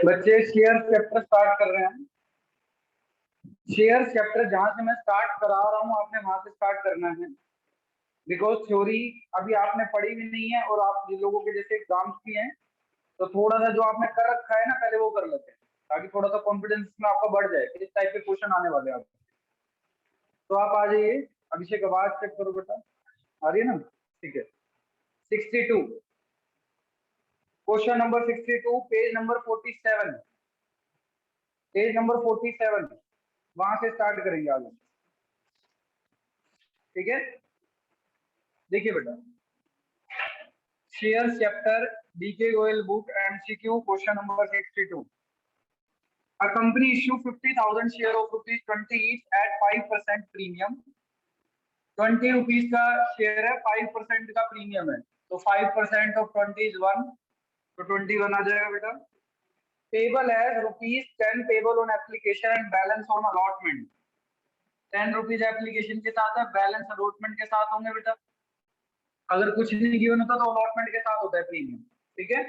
बच्चे share chapter start कर रहे हैं। शेयर चैप्टर जहां से मैं स्टार्ट करा रहा हूँ आपने वहां से स्टार्ट करना है, बिकॉज थ्योरी अभी आपने पढ़ी भी नहीं है और आप जिन लोगों के जैसे एग्जाम्स भी हैं तो थोड़ा सा जो आपने कर रखा है ना पहले वो कर लेते हैं ताकि थोड़ा सा कॉन्फिडेंस में आपका बढ़ जाए किस टाइप के क्वेश्चन आने वाले हैं आपको। तो आप आ जाइए, अभिषेक आवाज चेक करो बेटा, आ रही है ना? ठीक है। 62 question number 62 page number 47, page number 47 वहां से स्टार्ट करेंगे आगे। ठीक है, देखिए बेटा, share chapter DK Goyal book MCQ question number 62। A company issue 50,000 share of ₹20 each at 5% premium। 20 rupees का शेयर है, 5% का प्रीमियम है, तो 5% ऑफ 20 इज 1, तो 21 आ जाएगा बेटा। टेबल है ₹10 payable on application and balance on allotment. 10 rupees application के साथ है, बैलेंस अलॉटमेंट के साथ होंगे बेटा। अगर कुछ नहीं गिवन होता तो अलॉटमेंट के साथ होता है प्रीमियम। ठीक है,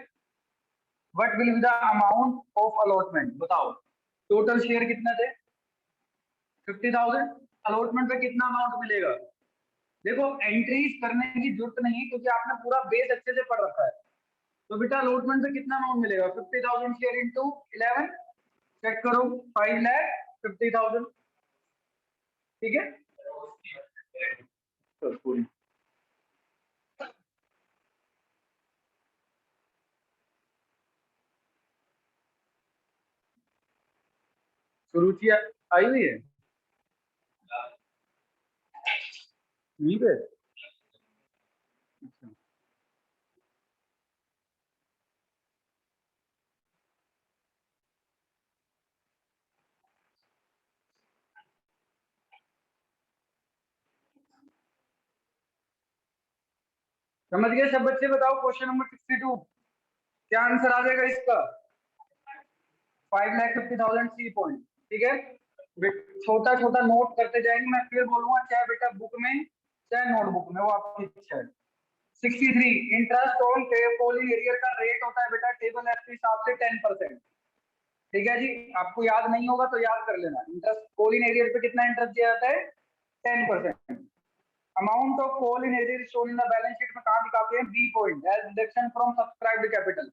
what will be the amount of allotment, बताओ। टोटल शेयर कितने थे? 50,000। अलॉटमेंट पे कितना अमाउंट मिलेगा? देखो एंट्रीज करने की जरूरत नहीं क्योंकि आपने पूरा बेस अच्छे से पढ़ रखा है। तो बेटा अलॉटमेंट पे कितना अमाउंट मिलेगा? 50,000 शेयर इंटू 11, चेक करो, 5,50,000। ठीक है, सुरुचि आई हुई है यहीं पे? अच्छा, समझ गए सब बच्चे? बताओ क्वेश्चन नंबर 62 क्या आंसर आ जाएगा इसका? 5,50,000 सी पॉइंट। ठीक है, छोटा छोटा नोट करते जाएंगे, मैं फिर बोलूंगा चाहे बेटा बुक में चाहे नोटबुक में, वो आपकी इच्छा है। 63 इंटरेस्ट ऑन पोलिंग एरियर का रेट होता है बेटा टेबल एफ के हिसाब से 10%। ठीक है जी, आपको याद नहीं होगा तो याद कर लेना, इंटरेस्ट पोलिंग एरियर पे कितना इंटरेस्ट दिया जाता है? 10%। Amount of call in arrear shown in the balance sheet में कहां दिखाते हैं? B point, as deduction from subscribed capital.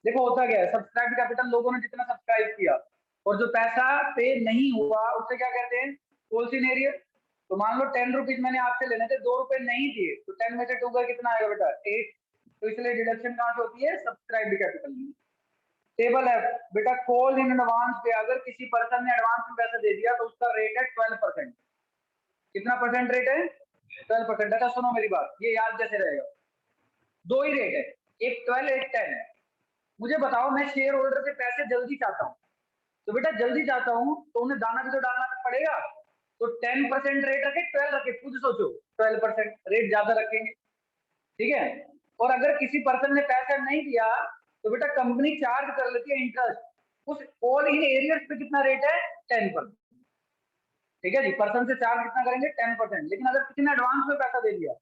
देखो होता क्या है, सब्सक्राइब कैपिटल लोगों ने जितना सब्सक्राइब किया और जो पैसा पे नहीं हुआ उसे क्या कहते हैं? कोल्सिन एरियर। तो मान लो 10 रुपीज मैंने आपसे लेने थे, 2 रुपए नहीं दिए, तो 10 में से 2 का कितना आएगा बेटा? 8। तो इसलिए डिडक्शन कहां से होती है? सब्सक्राइब कैपिटल में। टेबल है बेटा कॉल इन एडवांस पे, अगर किसी पर्सन ने एडवांस में पैसा दे दिया तो उसका रेट है 12%। कितना परसेंट रेट है? 12%। अच्छा सुनो मेरी बात, ये याद कैसे रहेगा? दो ही रेट है, एक 12 एक 10 है। मुझे बताओ, मैं शेयर होल्डर से पैसे जल्दी चाहता हूँ, तो बेटा जल्दी चाहता हूँ तो उन्हें दाना भी तो डालना पड़ेगा। तो 10% रेट रखे 12 रखे, खुद सोचो, 12% रेट ज्यादा रखेंगे। ठीक है, और अगर किसी पर्सन ने पैसा नहीं दिया तो बेटा कंपनी चार्ज कर लेती है इंटरेस्ट। उस ऑल इन एरियर्स पे कितना रेट है? 10%। ठीक है जी, पर्सन से चार्ज कितना करेंगे? 10%। लेकिन अगर किसी ने एडवांस में पैसा दे दिया,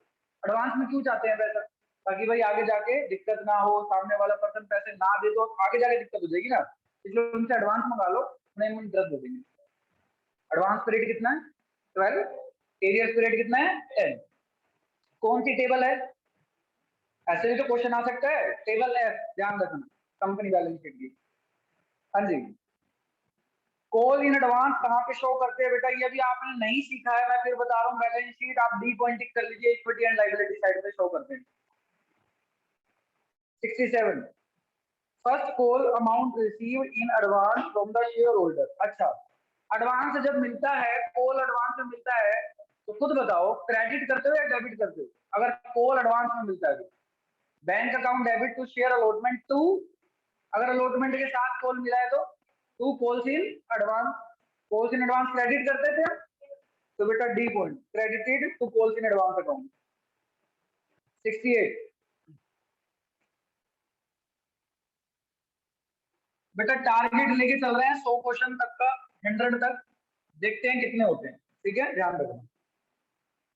एडवांस में क्यों चाहते हैं पैसा? ताकि भाई आगे जाके दिक्कत ना हो, सामने वाला पर्सन पैसे ना दे तो आगे जाके दिक्कत हो जाएगी ना, इसलिए उनसे एडवांस मंगा लो, उन्हें इंटरेस्ट दे देंगे। एडवांस पे रेट कितना है? 12। एरियर्स पे रेट कितना है? 10। कौन सी टेबल है? ऐसे भी तो क्वेश्चन आ सकता है। टेबल है, ध्यान रखना, कंपनी बैलेंस शीट की। हाँ जी, कॉल इन एडवांस कहाँ पे शो करते हैं बेटा? ये भी आपने नहीं सीखा है, मैं फिर बता रहा हूँ। बैलेंस शीट आप डी पॉइंट टिक कर लीजिए, इक्विटी एंड लायबिलिटी साइड पे शो करते हैं। 67 first call amount receive in advance from the share holder. अच्छा, एडवांस जब मिलता है, कॉल एडवांस में मिलता है, तो खुद बताओ क्रेडिट करते हो या डेबिट करते हो? अगर कॉल एडवांस में मिलता है तो bank account debit to share allotment to, अगर अलॉटमेंट के साथ कॉल मिला है तो to calls in advance. Calls in advance credit करते थे, तो बेटा D point, credited to calls in advance account. 68 बेटा टारगेट लेके चल रहे हैं 100 क्वेश्चन तक का, 100 तक, देखते हैं कितने होते हैं। ठीक है, ध्यान रखना,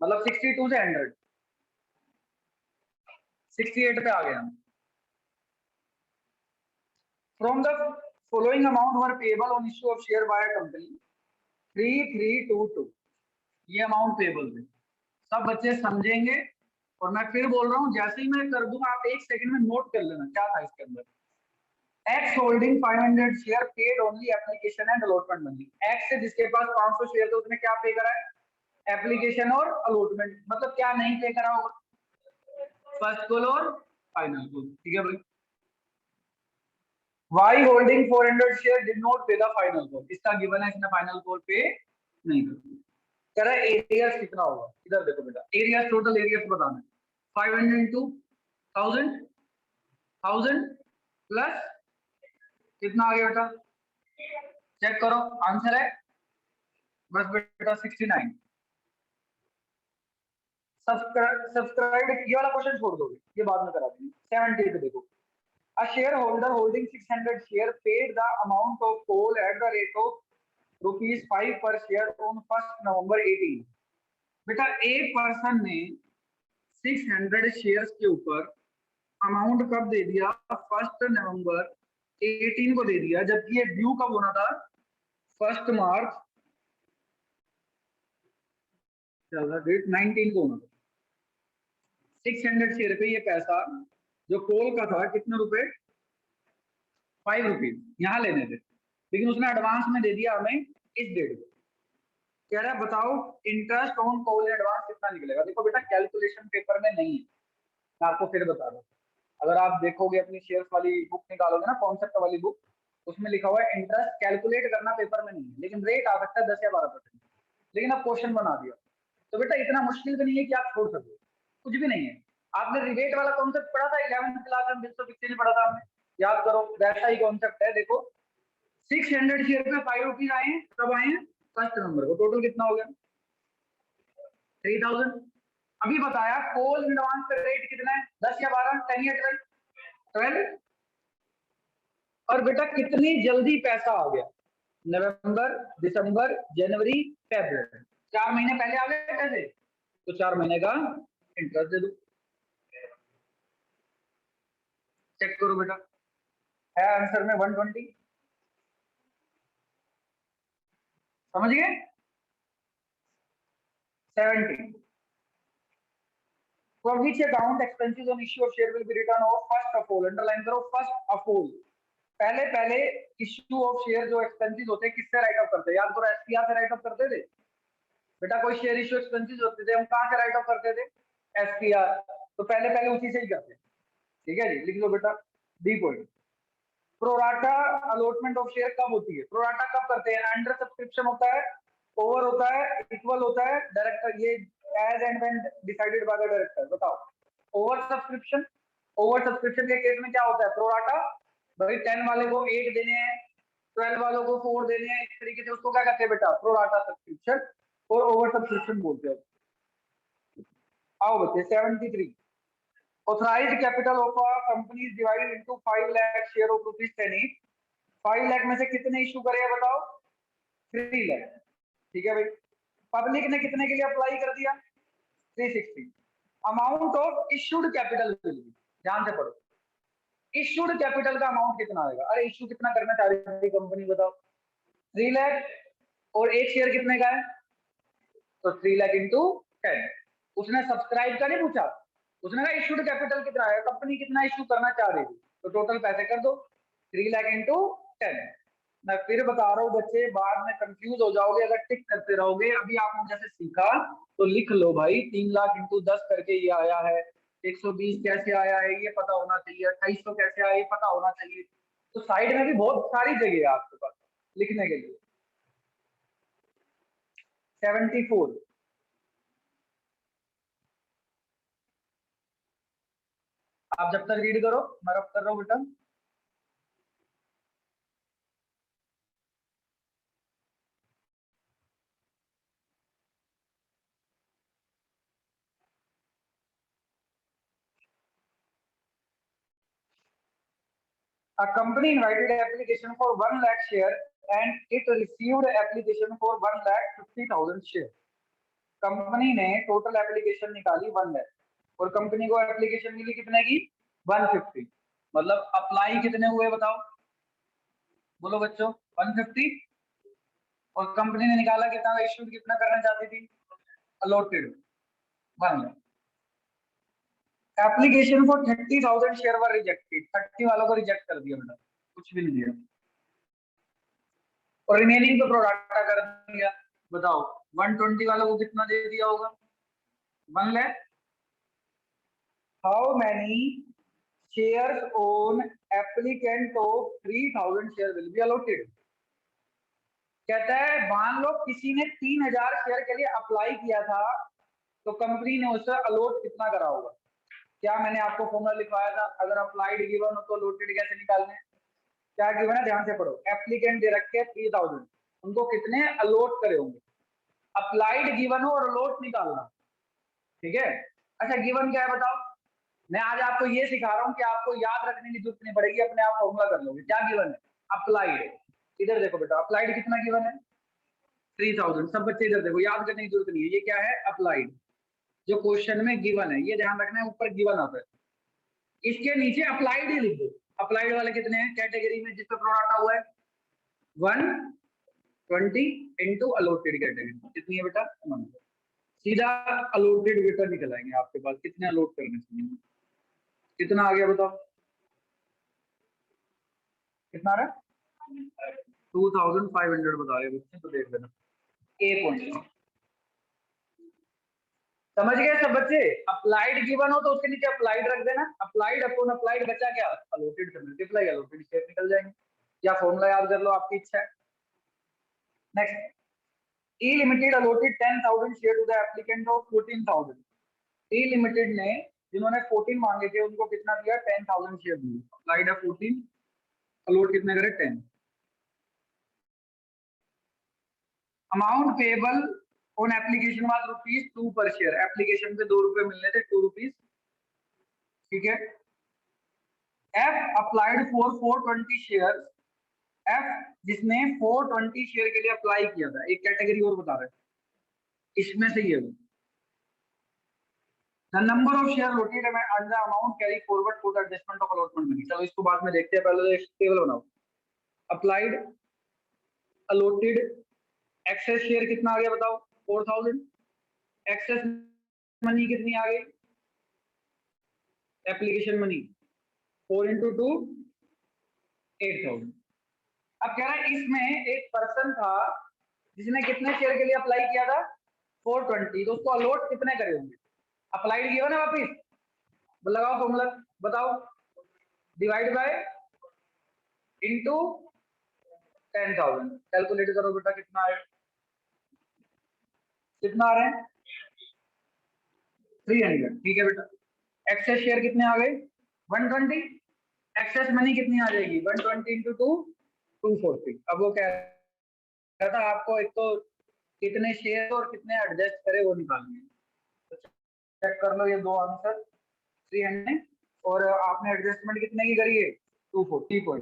मतलब 62 से 100, 68 पे आ गया हम। From the following amount were payable on issue of share by company 3322, ये अमाउंट पेबल है। सब बच्चे समझेंगे और मैं फिर बोल रहा हूँ, जैसे ही मैं कर दूंगा आप एक सेकंड में नोट कर लेना क्या था इसके अंदर। X holding 500 share paid only application and allotment money. X से जिसके पास 500 शेयर थे उसने क्या पे करा है, एप्लीकेशन और अलॉटमेंट, मतलब क्या नहीं पे करा होगा, फर्स्ट कॉल और फाइनल कॉल, ठीक है भाई। Y holding 400 share did not pay the final call, इसका गिवन है इसने फाइनल कॉल पे नहीं किया। कह रहा है एरियाज कितना होगा, इधर देखो बेटा, एरियाज टोटल एरियाज बताना है, 500 into 1000 प्लस कितना आ गया बेटा, चेक करो आंसर है बस बेटा 69। सब्सक्राइब ये वाला क्वेश्चन छोड़ दोगे, ये बाद में करा देंगे। 70 पे देखो, a shareholder holding 600 share paid the amount of coal at the rate of ₹5 per share on 1 November 18। बेटा एक पर्सन ने 600 शेयर्स के ऊपर अमाउंट कब दे दिया, 1 नवंबर 18 को दे दिया, जबकि ये ड्यू कब होना था, 1 मार्च डेट 19 को होना था। 600 शेयर पे ये पैसा जो कोल का था कितने रुपए, 5 रुपीज यहाँ लेने थे, लेकिन उसने एडवांस में दे दिया हमें इस डेट को। कह रहा है बताओ इंटरेस्ट ऑन कोल एडवांस कितना निकलेगा। देखो बेटा कैलकुलेशन पेपर में नहीं है, मैं आपको फिर बता रहा हूँ। अगर आप देखोगे अपनी शेयर्स वाली बुक निकालोगे ना, कॉन्सेप्ट वाली बुक, उसमें लिखा हुआ है इंटरेस्ट कैलकुलेट करना पेपर में नहीं है, लेकिन रेट आ सकता है 10 या 12%, लेकिन अब क्वेश्चन बना दिया तो बेटा इतना मुश्किल भी नहीं है कि आप छोड़ सको, कुछ भी नहीं है। आपने रिबेट वाला कॉन्सेप्ट पढ़ा था 11th क्लास में, बिल्कुल पिछले पढ़ा था हमने, याद करो वैसा ही कॉन्सेप्ट है। देखो 600 शेयर पे 5 रुपीज आए हैं, कब आए हैं, 1 नंबर को, टोटल कितना हो गया 3000। अभी बताया कोल एडवांस का रेट कितना है, 10 या 12, 10 या 12। और बेटा कितनी जल्दी पैसा आ गया, नवंबर दिसंबर जनवरी फरवरी, 4 महीने पहले आ गए पैसे, तो 4 महीने का इंटरेस्ट दे दो। चेक करो बेटा, है आंसर में 120, समझ गए। 70 from which account expenses on issue of share will be written off first of all, underline करो फर्स्ट ऑफ ऑल। पहले पहले इश्यू ऑफ शेयर जो एक्सपेंसेस होते हैं किससे राइट ऑफ करते हैं, याद करो एसपीआर से राइट ऑफ करते थे बेटा। कोई शेयर इश्यू एक्सपेंसेस होते थे हम कहां से राइट ऑफ करते थे, एसपीआर, तो पहले पहले उसी से ही करते हैं, ठीक है जी। लिख लो बेटा D point. Pro rata allotment of share कब होती है, प्रोराटा कब करते हैं, अंडर सब्सक्रिप्शन होता है, ओवर होता है, इक्वल होता है, डायरेक्टर, ये as and when decided by the director. बताओ ओवर सब्सक्रिप्शन, ओवर सब्सक्रिप्शन के केस में क्या होता है, प्रोराटा भाई 10 वाले को 8 देने हैं, 12 वालों को 4 देने हैं, इस तरीके से उसको क्या कहते हैं बेटा, प्रोराटा सब्सक्रिप्शन और ओवर सब्सक्रिप्शन बोलते हैं। आओ बच्चे 73, authorised capital of a company is divided into 5 lakh share of ₹10 each। 5 lakh में से कितने इशू करे बताओ, 3 लाख, ठीक है भाई। पब्लिक ने कितने के लिए अप्लाई कर दिया, 360। अमाउंट ऑफ इश्यूड कैपिटल, ध्यान से पढ़ो, इश्यूड कैपिटल का अमाउंट कितना आएगा, अरे इश्यू कितना करना चाह रही है कंपनी बताओ, 3 लाख, और एक शेयर कितने का है, तो 3 लाख इंटू 10। उसने सब्सक्राइब का नहीं पूछा, उसने कहा इश्यूड कैपिटल कितना है, कंपनी कितना इश्यू करना चाह रही थी, तो टोटल पैसे कर दो 3 लाख इंटू 10। मैं फिर बता रहा हूँ बच्चे, बाद में कंफ्यूज हो जाओगे अगर टिक करते रहोगे। अभी आपने जैसे सीखा तो लिख लो भाई, 3 लाख इंटू 10 करके ये आया है, 120 कैसे आया है ये पता होना चाहिए, 2800 कैसे आया ये पता होना चाहिए। तो साइड में भी बहुत सारी जगह है आपके पास लिखने के लिए। 74, आप जब तक रीड करो मैं रब कर रहा हूँ बेटा। A company invited application for 1 lakh share and it received application for 1,50,000 share। Company ने टोटल एप्लीकेशन निकाली 1 लाख और कंपनी को एप्लीकेशन मिली कितने की, 150। मतलब अप्लाई कितने हुए बताओ, बोलो बच्चों 150, और कंपनी ने निकाला कितना, इश्यूड कितना करना चाहती थी, allotted 1 lakh. Application for 30,000 share were rejected, 30 वालों को रिजेक्ट कर दिया बेटा, कुछ भी नहीं दिया, और रिमेनिंग तो प्रोडाटा कर दिया। बताओ 120 वालों को कितना दे दिया होगा, 1 lakh. How many shares own applicant of 3,000 share will be allotted. कहता है मान लो किसी ने 3,000 शेयर के लिए अप्लाई किया था, तो कंपनी ने उसे अलॉट कितना करा होगा। क्या मैंने आपको फॉर्मूला लिखवाया था, अगर अप्लाइड गिवन हो तो अलॉटेड कैसे निकालने हैं। क्या गिवन है, ध्यान से पढ़ो। एप्लीकेंट दे रखे 3,000, उनको कितने अलॉट करे होंगे। अप्लाइड गिवन हो और अलॉट निकालना, ठीक है। अच्छा गिवन क्या है बताओ। मैं आज आपको ये सिखा रहा हूँ कि आपको याद रखने की जरूरत नहीं पड़ेगी, अपने आप फॉर्मूला कर लोगे। क्या गिवन है, अप्लाइड। इधर देखो बेटा, अप्लाइड कितना गिवन है, 3,000। सब बच्चे इधर देखो, याद करने की जरूरत नहीं है, ये क्या है, अप्लाइड। जो क्वेश्चन में गिवन है, ये ध्यान रखना है, ऊपर गिवन आता है, इसके नीचे अप्लाइड ही लिख दो। अप्लाइड वाले कितने हैं कैटेगरी में, जिसपे प्रोडक्ट हुआ है 120 इंटू अलॉटेड कैटेगरी कितनी है बेटा 1। सीधा अलॉटेड बेटा निकल आएंगे आपके पास, कितने अलॉट करने चाहिए। कितना आ गया बताओ, कितना आ रहा है, 2,500 बता रहे बच्चे, तो देख लेना ए पॉइंट। समझ गए सब बच्चे। अप्लाइड गिवन हो तो उसके नीचे अप्लाइड रख देना, अप्लाइड अपॉन अप्लाइड बचा क्या, अलॉटेड से मल्टीप्लाई, अलॉटेड शेयर निकल जाएंगे, या फॉर्मूला याद कर लो, आपकी इच्छा है। Next, E limited allotted 10,000 share to the applicant of 14,000। E limited ने, जिन्होंने 14 मांगे थे, उनको कितना दिया, 10,000 शेयर दिए। अप्लाइड है 14, अलॉट कितने करे 10। Amount payable on application was ₹2 पर शेयर। एप्लीकेशन पे 2 रुपए मिलने थे, 2 रुपीज, ठीक है। F applied for 420 share. F जिसने 420 शेयर के लिए अप्लाई किया था, एक कैटेगरी और बता रहे हैं इसमें से ये the number of share allotted and the amount carry forward for the adjustment of allotment money. चलो इसको बाद में देखते हैं, पहले तो टेबल बनाओ। अप्लाइड, अलॉटेड, एक्सेस शेयर कितना आ गया बताओ 4,000। एक्सेस मनी कितनी आ गई, एप्लीकेशन मनी 4 into 2 8,000। अब कह रहा है इसमें एक पर्सन था जिसने कितने शेयर के लिए अप्लाई किया था 420, तो उसको अलॉट कितने करे होंगे। अप्लाइड किया ना वापिस, लगाओ फॉर्मूला, बताओ, डिवाइड बाय इनटू 10,000। कैलकुलेट करो बेटा कितना आए, कितना आ रहे हैं 300, ठीक है बेटा। एक्सेस शेयर कितने आ गए 120, एक्सेस मनी कितनी आ जाएगी 120 इंटू 2 240। अब वो कह रहा था आपको एक तो कितने शेयर और कितने एडजस्ट करे वो निकालने, तो चेक कर लो ये दो आंसर 300, और आपने एडजस्टमेंट कितने की करी है 240।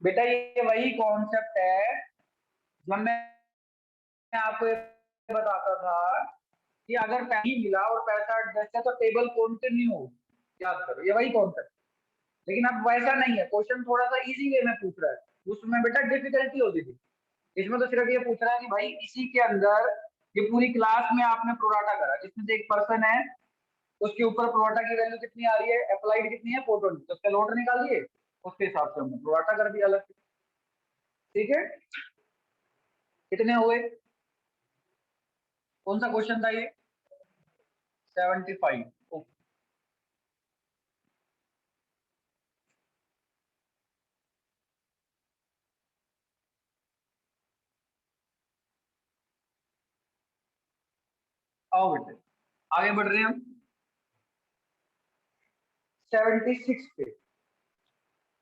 बेटा ये वही कॉन्सेप्ट है जब मैं आपको बताता था कि अगर पैसा मिला और पैसा एडजस्ट है तो टेबल कंटिन्यू, याद करो ये वही कॉन्सेप्ट। लेकिन अब वैसा नहीं है, क्वेश्चन थोड़ा सा इजी वे में पूछ रहा है, उसमें बेटा डिफिकल्टी होती थी। इसमें तो सिर्फ ये पूछ रहा है कि भाई इसी के अंदर ये पूरी क्लास में आपने प्रोडाटा करा, जिसमें से एक पर्सन है उसके ऊपर प्रोडाटा की वैल्यू कितनी आ रही है, अप्लाइड कितनी है 420, तो उसका लोड निकालिए, उसके हिसाब से हमने प्रोडाटा कर दिया अलग से, ठीक है। कितने हुए, कौन सा क्वेश्चन था ये 75। आओ बेटे आगे बढ़ रहे हैं हम 76 पे।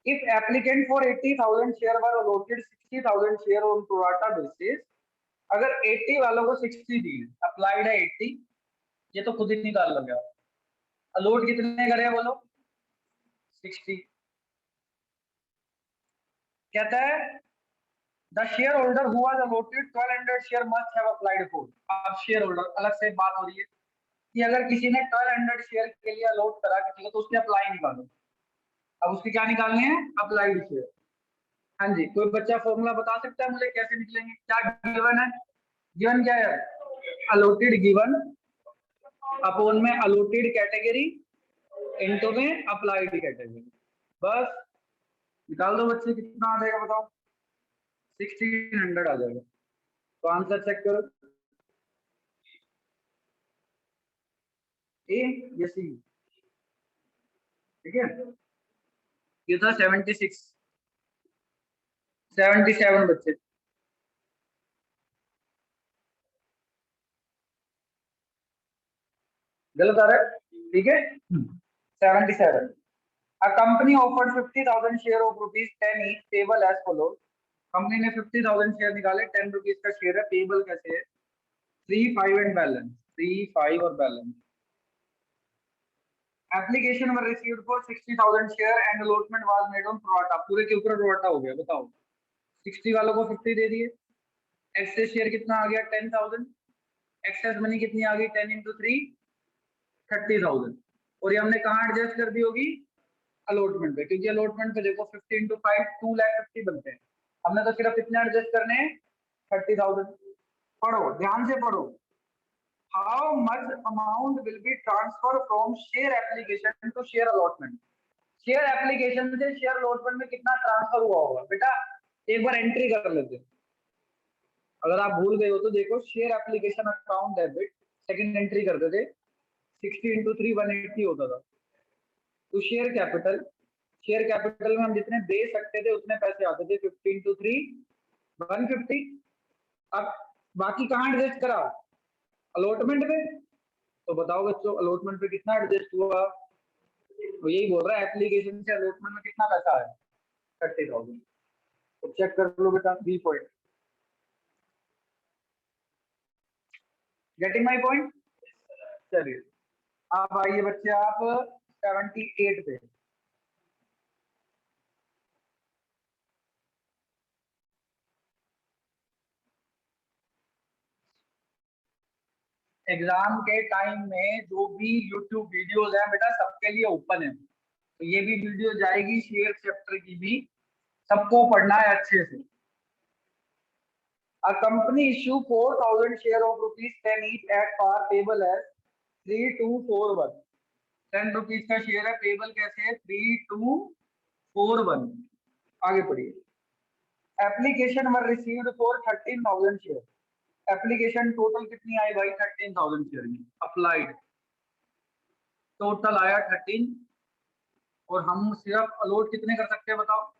If applicant for 80,000 share were allotted 60,000 share on pro rata basis, अगर 80 वालों को 60 दी, अप्लाइड है 80, ये तो खुद ही निकाल लोगे आप। अलॉट कितने करे बोलो 60। कहता है the share holder who was allotted 1200 share must have applied for. अब शेयर होल्डर अलग से बात हो रही है कि अगर किसी ने 1200 शेयर के लिए अलॉट करा किसी को, तो उसने अप्लाई निकालो। अब उसकी क्या निकालनी है, अप्लाइड शेयर। हाँ जी, कोई बच्चा फॉर्मूला बता सकता है मुझे कैसे निकलेंगे, क्या गिवन है, गिवन क्या है, अलोटेड गिवन अपॉन में अलोटेड कैटेगरी इनटू में अप्लाइड कैटेगरी, बस निकाल दो बच्चे, कितना आ जाएगा बताओ, 1600 आ जाएगा। तो आंसर चेक करो, ए या सी, ठीक है। ये था 76, 77 बच्चे, गलत आ रहा है, ठीक है। 77, a company offered 50,000 share of rupees 10 each payable as follows। Company ने 50,000 शेयर निकाले, 10 रुपीज का शेयर है, पेबल कैसे है, 3, 5 एंड बैलेंस, 3, 5 और balance. Application were received for 60,000 share and allotment was made on pro rata, पूरे के ऊपर प्रोराटा हो गया, बताओ 60 वालों को 50 दे दिए, एक्सेस शेयर कितना आ गया 10,000, एक्सेस मनी कितनी आ गई 10 इंटू 3 30,000, और ये हमने कहाँ एडजस्ट कर दी होगी, अलॉटमेंट पे, क्योंकि अलॉटमेंट पे देखो 50 इंटू 5 2,50,000 बनते हैं, हमने तो सिर्फ कितने एडजस्ट करने हैं 30,000। पढ़ो ध्यान से पढ़ो, how much amount will be transfer from share application to share allotment, share application से शेयर अलॉटमेंट में कितना ट्रांसफर हुआ होगा बेटा, एक बार एंट्री कर लेते, अगर आप भूल गए हो तो देखो, share application account debit, second entry करते थे, 60 इंटू 3 180 होता था। तो शेयर कैपिटल में हम जितने दे सकते थे उतने पैसे आते थे, 50 इंटू 3 150। अब बाकी कहाँ एडजस्ट करा, अलॉटमेंट पे, तो बताओ बच्चों अलॉटमेंट पे कितना एडजस्ट हुआ, तो यही बोल रहा है एप्लीकेशन से अलॉटमेंट में कितना पैसा है 30,000। तो चेक कर लो बेटा, B point, getting my point. चलिए अब आइए बच्चे आप 78 पे, एग्जाम के टाइम में जो भी यूट्यूब वीडियोस हैं बेटा सबके लिए ओपन है, तो ये भी वीडियो जाएगी शेयर चैप्टर की भी, सबको पढ़ना है अच्छे से। A company issue 4,000 share of rupees 10 each at par payable as 3241, 10 rupees का शेयर है, पेबल कैसे है 3241। आगे पढ़िए, application were received for 13,000 share, application total कितनी आई भाई 13,000 शेयर में, अप्लाइड टोटल आया 13, और हम सिर्फ अलॉट कितने कर सकते हैं बताओ,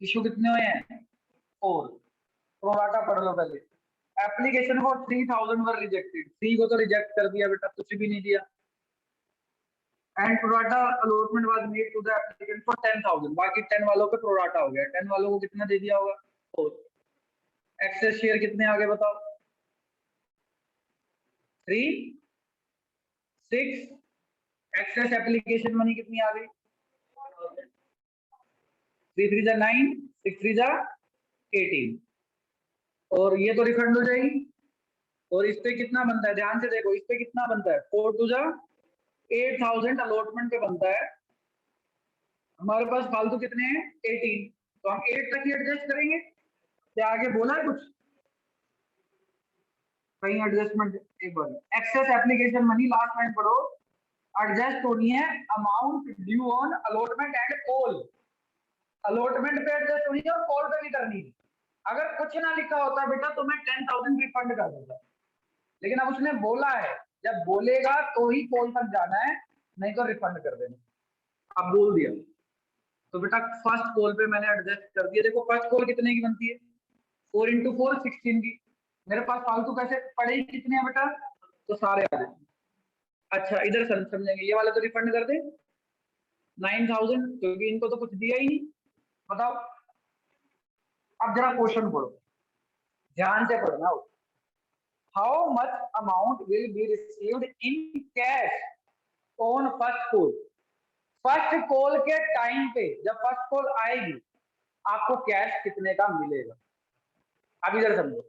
इशू कितने हुए हैं 4, प्रोराटा पढ़ लो पहले, एप्लीकेशन फॉर 3,000 वर रिजेक्टेड, 3 को तो रिजेक्ट कर दिया बेटा, कुछ भी नहीं दिया, and pro rata allotment was made to the applicant for 10,000, बाकी 10 वालों पे प्रोराटा हो गया, 10 वालों को कितना दे दिया होगा 4, एक्सेस शेयर कितने आ गए बताओ 3, 6, एक्सेस एप्लीकेशन मनी कितनी आ गई 3 3 जा 9, 6 3 जा 18, और ये तो रिफंड हो जाएगी, और इस पे कितना बनता है ध्यान से देखो, इस पे कितना बनता है 4 2 जा 8,000 अलॉटमेंट पे बनता है, हमारे पास फालतू कितने हैं 18, तो हम 8 तक ही एडजस्ट करेंगे, क्या आगे बोला है कुछ, कहीं एडजस्टमेंट, एक बार excess application money last line पढ़ो, एडजस्ट होनी है amount due on allotment and call, allotment पे एडजस्ट होनी है और कॉल पे भी करनी है, अगर कुछ ना लिखा होता बेटा तो मैं 10,000 रिफंड कर देता, लेकिन अब उसने बोला है जब बोलेगा तो ही कॉल तक जाना है, नहीं तो रिफंड कर देना, अब बोल दिया, तो बेटा फर्स्ट कॉल पे मैंने एडजस्ट कर दिया, देखो फर्स्ट कॉल कितने की बनती है 4 इंटू 4 16 की, मेरे पास फालतू पैसे पड़े ही कितने हैं बेटा, तो सारे आ जाए। अच्छा इधर समझेंगे, ये वाला तो रिफंड कर दे 9,000, क्योंकि इनको तो कुछ दिया ही नहीं, बताओ। अब जरा क्वेश्चन पढ़ो, ध्यान से पढ़ना, how much amount will be received in cash on first call, first call के टाइम पे जब फर्स्ट कॉल आएगी आपको कैश कितने का मिलेगा, अब इधर समझो,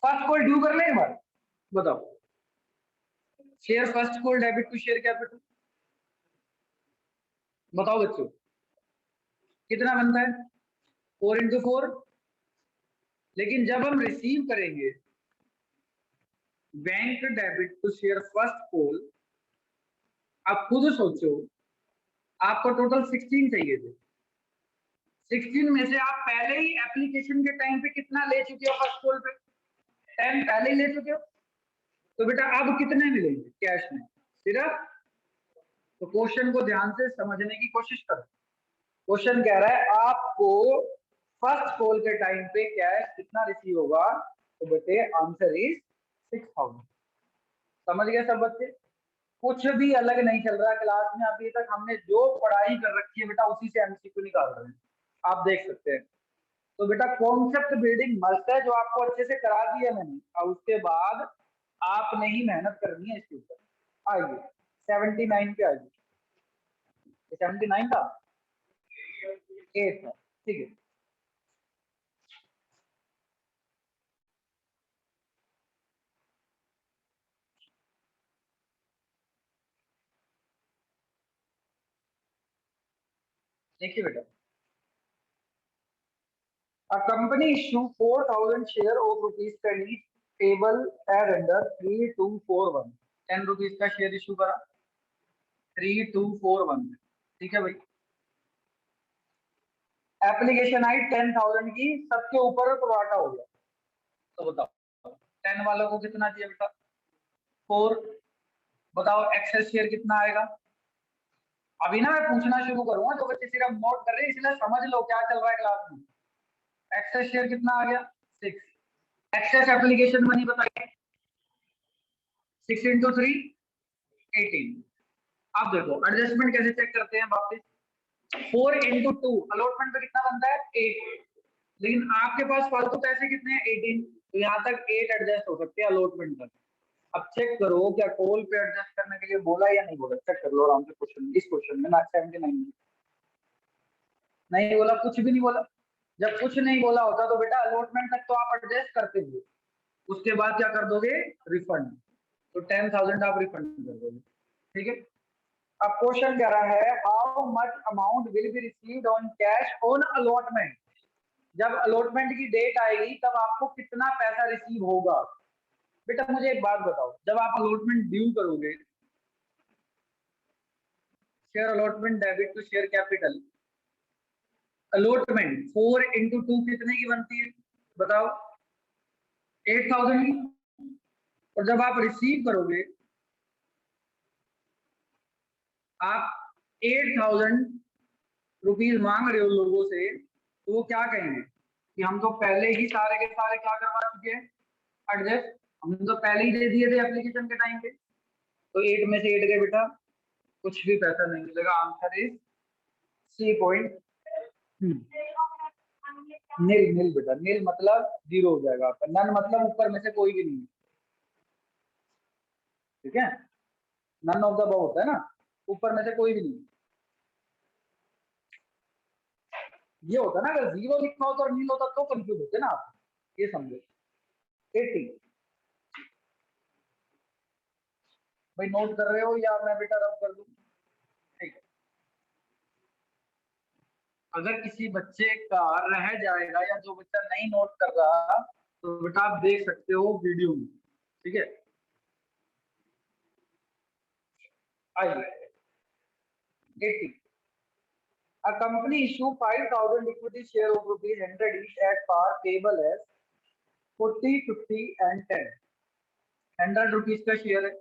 फर्स्ट कॉल ड्यू कर ले एक बार, बताओ, share first call debit to share capital, बताओ बच्चों कितना बनता है 4 × 4। लेकिन जब हम रिसीव करेंगे bank debit to share first call, आप खुद सोचो आपको टोटल 16 चाहिए थे। 16 में से आप पहले ही एप्लीकेशन के टाइम पे कितना ले चुके हो फर्स्ट कॉल पे? 10 पहले ही ले चुके हो। तो बेटा अब कितने मिलेंगे कैश में? सिर्फ। तो क्वेश्चन को ध्यान से समझने की कोशिश करो। क्वेश्चन कह रहा है आपको फर्स्ट कॉल के टाइम पे कैश कितना रिसीव होगा? तो बेटे आंसर इज 6000। समझ गए सब बच्चे? कुछ भी अलग नहीं चल रहा क्लास में। अभी तक हमने जो पढ़ाई कर रखी है बेटा उसी से एमसीक्यू निकाल रहे हैं, आप देख सकते हैं। तो बेटा कॉन्सेप्ट बिल्डिंग मस्ट है, जो आपको अच्छे से करा दिया मैंने, और उसके बाद आपने ही मेहनत करनी है इसके ऊपर। आइए 79 पे आइए। 79 था, 8 था, ठीक है। देखिए बेटा, a company issue 4000 share of rupees credit payable as under 3241। 10 rupees का शेयर इशू करा 3241, ठीक है भाई। एप्लीकेशन आई 10,000 की, सबके ऊपर प्रोराटा हो गया। तो बताओ 10 वालों को कितना चाहिए बेटा? 4। बताओ एक्सेस शेयर कितना आएगा? अभी ना मैं पूछना शुरू करूंगा तो बच्चे सिर्फ नोट कर रहे हैं, इसलिए समझ लो क्या चल रहा है क्लास में। एक्सेस शेयर कितना आ गया? 6। एक्सेस एप्लीकेशन मनी बताइए। 6 × 3 18। अब देखो एडजस्टमेंट कैसे चेक करते हैं वापस। 4 × 2 अलॉटमेंट पे कितना बनता है? 8। लेकिन आपके पास फालतू पैसे कितने हैं? 18। तो यहाँ तक 8 एडजस्ट हो सकते हैं अलॉटमेंट तक। अब चेक करो क्या कॉल पे एडजस्ट करने के लिए बोला या नहीं बोला। चेक कर लो आराम से क्वेश्चन, इस क्वेश्चन में ना 79 नहीं बोला, कुछ भी नहीं बोला। जब कुछ नहीं बोला होता तो बेटा अलॉटमेंट तक तो आप एडजस्ट करते हुए उसके बाद क्या कर दोगे? रिफंड। तो 10,000 आप रिफंड कर दोगे, ठीक है। अब क्वेश्चन कह रहा है how much amount will be received on cash on allotment. जब अलॉटमेंट की डेट आएगी तब आपको कितना पैसा रिसीव होगा? बेटा मुझे एक बात बताओ, जब आप अलॉटमेंट ड्यू करोगे, share allotment debit to share capital, allotment 4 × 2 कितने की बनती है बताओ? 8,000 की। और जब आप रिसीव करोगे, आप 8,000 रुपीज मांग रहे हो लोगों से, तो वो क्या कहेंगे कि हम तो पहले ही सारे के सारे क्या करवा चुके हैं? एडजस्ट। हमने तो पहले ही दे दिए थे एप्लीकेशन के टाइम पे। तो 8 में से 8 गए बेटा, कुछ भी पैसा नहीं मिलेगा। Answer is C point. Neel Neel बेटा, नील मतलब 0 हो जाएगा आपका। नन मतलब ऊपर में से कोई भी नहीं, ठीक है। नन ऑफ द अबव होता है ना, ऊपर में से कोई भी नहीं। ये होता ना, अगर 0 लिखा होता और नील होता तो कंफ्यूज होते ना आप, ये समझो। 80 भाई नोट कर रहे हो या मैं बेटा रब कर दूं? ठीक है। अगर किसी बच्चे का रह जाएगा या जो बच्चा नहीं नोट कर रहा तो बेटा आप देख सकते हो वीडियो में, ठीक है। आइए 80। A company issue 5,000 equity share of rupees 100 each at par payable as 40, 50 and 10। 100 rupees का शेयर है,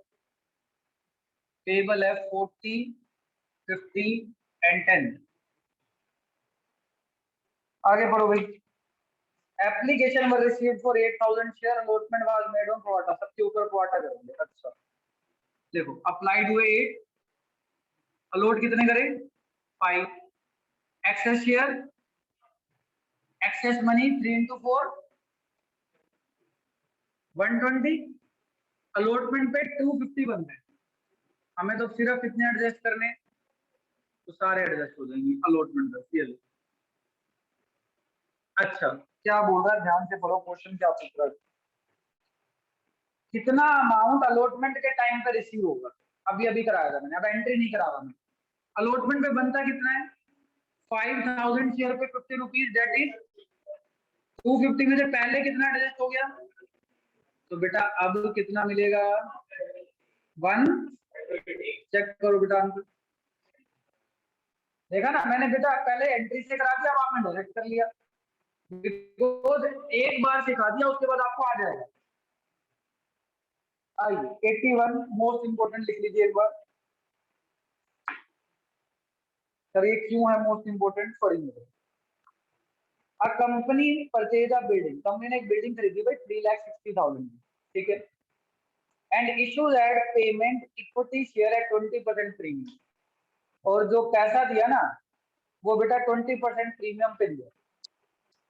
पेबल है 40, 50 एंड 10। आगे बढ़ो भाई। Application was received for 8,000 share, allotment was made on quota। सबके ऊपर क्वार्टा करेंगे। अच्छा देखो अप्लाइड हुए 8, अलॉट कितने करें? 5। Access share, excess money 3 × 4 120, allotment पे 250 बनते हैं। हमें तो सिर्फ कितने एडजस्ट करने, तो सारे एडजस्ट हो जाएंगे अलॉटमेंट पर। अच्छा क्या बोल रहा है, ध्यान से पढ़ो क्वेश्चन क्या पूछ रहा है। कितना अमाउंट अलॉटमेंट के टाइम पे रिसीव होगा? अभी अभी कराया था मैंने, अब एंट्री नहीं करा रहा मैं। अलॉटमेंट पे बनता कितना है 5000 शेयर पे 50 रुपीज, दैट इज 250 में से पहले कितना एडजस्ट हो गया, तो बेटा अब कितना मिलेगा 1, चेक करो बेटा आंसर। देखा ना मैंने बेटा पहले एंट्री से करा दिया, अब आपने डायरेक्ट कर लिया, बिकॉज एक बार सिखा दिया उसके बाद आपको आ जाएगा। आइए 81 मोस्ट इंपोर्टेंट लिख लीजिए एक बार। सर ये क्यों है मोस्ट इंपोर्टेंट, पढ़िए। A company purchase a building, company ने एक बिल्डिंग खरीदी भाई 3,60,000 की, ठीक है, and issue that payment equity share eight 20% premium, और जो पैसा दिया ना वो बेटा 20% प्रीमियम पे दिया।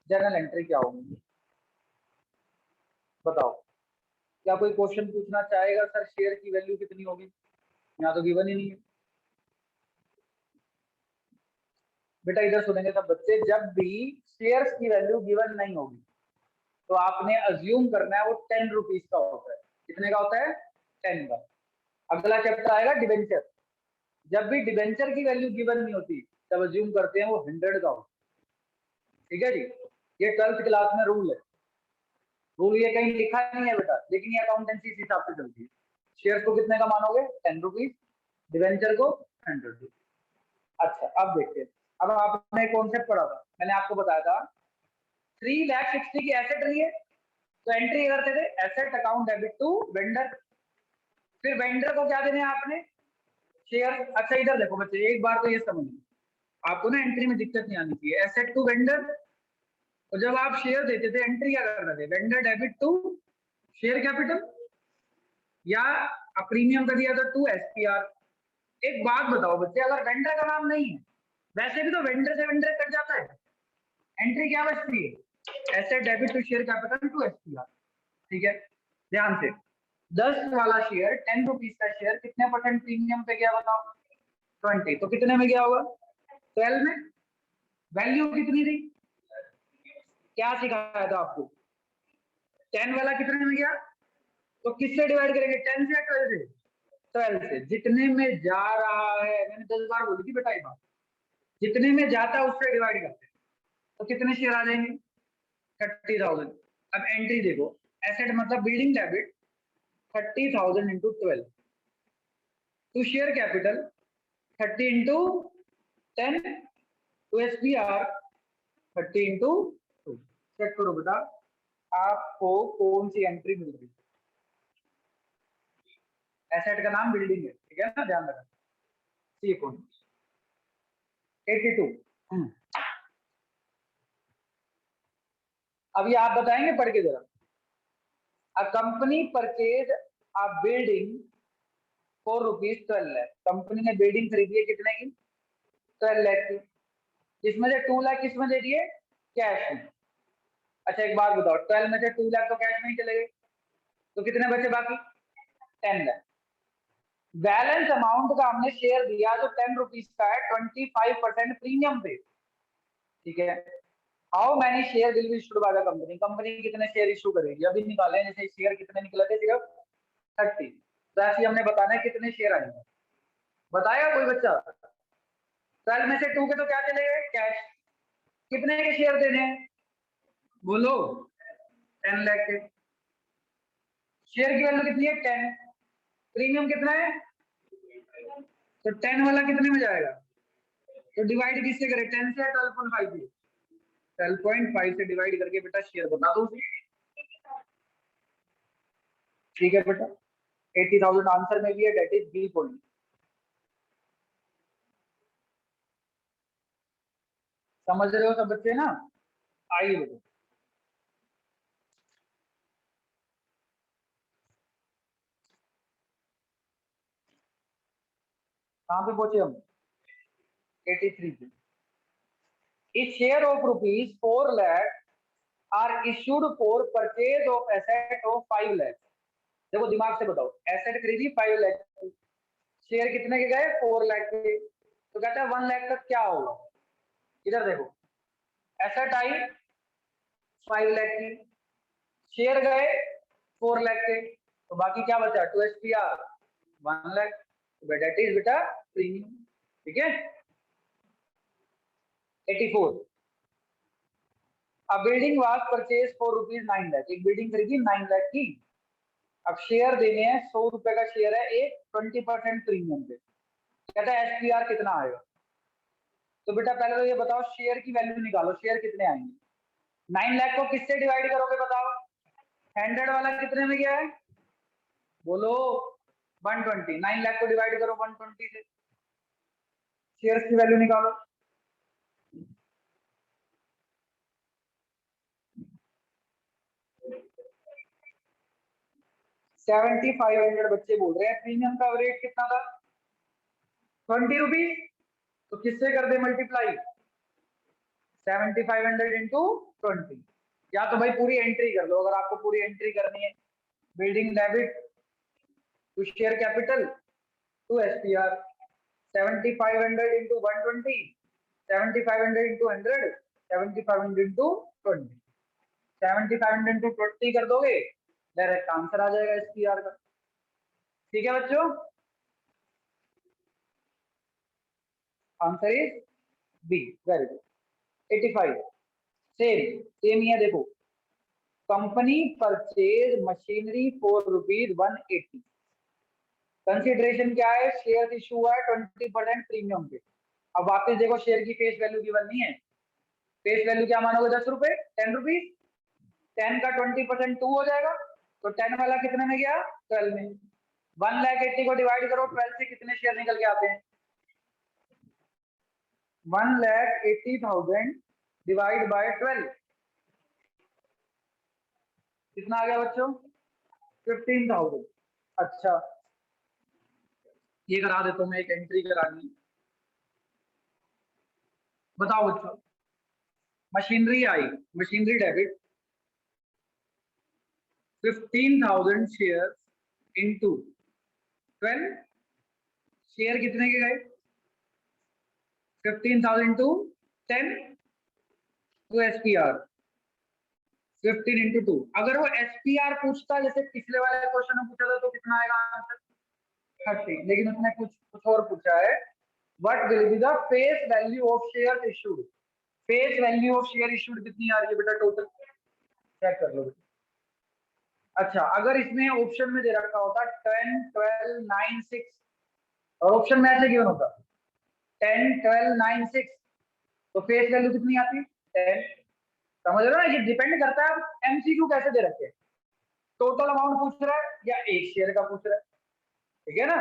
जर्नल एंट्री क्या होगी बताओ, क्या कोई क्वेश्चन पूछना चाहेगा सर शेयर की वैल्यू कितनी होगी, यहाँ तो गिवन ही नहीं है बेटा। इधर सुनेंगे सब बच्चे, जब भी शेयर्स की वैल्यू गिवन नहीं होगी तो आपने अज्यूम करना है वो 10 रुपीज का होता है। कितने का होता है 10 का। अगला चैप्टर आएगा डिबेंचर, जब भी डिबेंचर की वैल्यू गिवन नहीं होती तब अज्यूम करते हैं वो 100 का होता है, ठीक है जी। ये 12th क्लास में रूल है, रूल ये कहीं लिखा नहीं है बेटा, लेकिन ये अकाउंटेंसी इस हिसाब से चलती है। शेयर को कितने का मानोगे 10 रुपीज, डिबेंचर को 100 रुपीज। अच्छा अब देखते हैं, अब आपने कॉन्सेप्ट पढ़ा था, मैंने आपको बताया था 3,60,000 की एसेट रही है, तो एंट्री करते थे asset account debit to vendor, फिर वेंडर को क्या देने आपने शेयर। अच्छा इधर देखो बच्चे एक बार तो ये समझिए, आपको ना एंट्री में दिक्कत नहीं आनी चाहिए, एसेट टू वेंडर, तो जब आप शेयर देते थे एंट्री क्या कर रहे थे vendor debit to share capital, या प्रीमियम का दिया था टू एसपीआर। एक बात बताओ बच्चे, अगर वेंडर का नाम नहीं है, वैसे भी तो वेंडर से वेंडर कट जाता है, एंट्री क्या बचती है asset debit to share capital to SPR, ठीक है। ध्यान से 10 वाला शेयर 10 रुपीज का शेयर कितने परसेंट प्रीमियम पे गया बताओ 20, तो कितने में गया होगा 12 में। वैल्यू कितनी थी, क्या सिखाया था आपको 10 वाला कितने में गया, तो किससे डिवाइड करेंगे 10 से या 12 से, 12 से। जितने में जा रहा है, मैंने 10 बार बोली थी बेटा ये बात, जितने में जाता है उससे डिवाइड करते हैं, तो कितने शेयर आ जाएंगे 30,000। अब एंट्री देखो, एसेट मतलब building debit 30,000 into 12 to share capital 30 into 10 to SPR 30 into 2। Check करो बेटा आपको कौन सी एंट्री मिल रही है। एसेट का नाम बिल्डिंग है, ठीक है ना, ध्यान रखना। सी कौन 82। अभी आप बताएंगे पढ़ के जरा। A company purchase a building for rupees 12 lakh, company ने बिल्डिंग खरीदी है कितने की 12 लाख की, जिसमें से 2 लाख किसमें दे दिए कैश में। अच्छा एक बात बताओ 12 में से 2 लाख तो कैश में ही चले गए, तो कितने बचे बाकी 10 लाख। बैलेंस अमाउंट का हमने शेयर दिया जो 10 रुपीज का है 25% प्रीमियम पे, ठीक है। How many share will be issued by the company, company कितने शेयर इशू करेगी, अभी निकाले जैसे शेयर कितने निकले थे सिर्फ 30, तो ऐसे हमने बताना है कितने शेयर आएंगे। बताया कोई बच्चा 12 में से 2 के तो क्या चले गए कैश, कितने के शेयर देने हैं बोलो 10 लाख के। शेयर की वैल्यू कितनी है 10, प्रीमियम कितना है, तो 10 वाला कितने में जाएगा, तो डिवाइड किससे करें 10 से या 12.5 से, 12.5 से डिवाइड करके बेटा शेयर बता दो, ठीक है बेटा। 80,000 आंसर में भी है, डेट इज बी पॉइंट। समझ रहे हो सब बच्चे ना, आइए बेटा। कहां पे पहुंचे हम 83 पे। इस share of rupees 4 lakh are issued for purchase of asset of 5 lakh. देखो दिमाग से बताओ, एसेट खरीदी 5 लाख, शेयर कितने के गए 4 लाख के, तो कहता है 1 लाख तक क्या होगा। इधर देखो एसेट आई 5 लाख की, शेयर गए 4 लाख के, तो बाकी क्या बचा 2 एसपीआर 1 लाख, दैट इज बेटा प्रीमियम, ठीक है। 84 अब building was purchase for ₹9 lakh, एक बिल्डिंग खरीदी 9 लाख की। अब शेयर देने हैं, 100 रुपए का शेयर है, एक 20% प्रीमियम पे। कहता है एसपीआर कितना आएगा। तो बेटा पहले तो ये बताओ शेयर की वैल्यू निकालो, शेयर कितने आएंगे। 9 लाख को किससे डिवाइड करोगे बताओ। 100 वाला कितने में गया है बोलो 120। 9 लाख को डिवाइड करो 120 से, शेयर की वैल्यू निकालो। ₹7500 बच्चे बोल रहे हैं। प्रीमियम का रेट कितना था 20 रुपीज। तो किससे कर दे मल्टीप्लाई 7500 इंटू 20। या तो भाई पूरी एंट्री कर लो, अगर आपको पूरी एंट्री करनी है। Building debit to share capital to SPR 7500 into 120, 7500 into 100, 7500 into 20। 7500 into 20 कर दोगे डायरेक्ट आंसर आ जाएगा एसपीआर का। ठीक है बच्चों, answer is B. Very good. 85 same ही है। देखो company purchase machinery for ₹180। Consideration क्या है, शेयर इशू हुआ है 20% प्रीमियम पे। अब वापस देखो शेयर की फेस वैल्यू गिवन नहीं है। फेस वैल्यू क्या मानोगे 10 रुपए 10 रुपीज। 10 का 20% 2 हो जाएगा। तो 10 वाला कितने में गया 12 में। 1,80,000 को डिवाइड करो 12 से, कितने शेयर निकल के आते हैं 1,80,000 डिवाइड बाय 12 कितना आ गया बच्चों 15,000। अच्छा ये करा देता हूँ मैं, एक एंट्री करानी। बताओ बच्चों मशीनरी आई, machinery debit 15,000 share into 12। Share कितने के गए 15,000 इंटू 10 टू एसपीआर 15 इंटू 2। अगर वो एसपीआर पूछता जैसे पिछले वाले क्वेश्चन में पूछा था तो कितना आएगा आंसर 30। लेकिन उसने कुछ और पूछा है, what will be the face value of share issued. Face value of share issued कितनी आ रही है बेटा टोटल चेक कर लो। अच्छा अगर इसमें ऑप्शन में दे रखा होता 10 12 9 6 और ऑप्शन में ऐसे गिवन होता 10 12 9 6 तो फेस वैल्यू कितनी आती 10। समझ रहे हो ना, ये डिपेंड करता है आप एमसीक्यू कैसे दे रखे हैं, टोटल अमाउंट पूछ रहा है या एक शेयर का पूछ रहा है। ठीक है ना।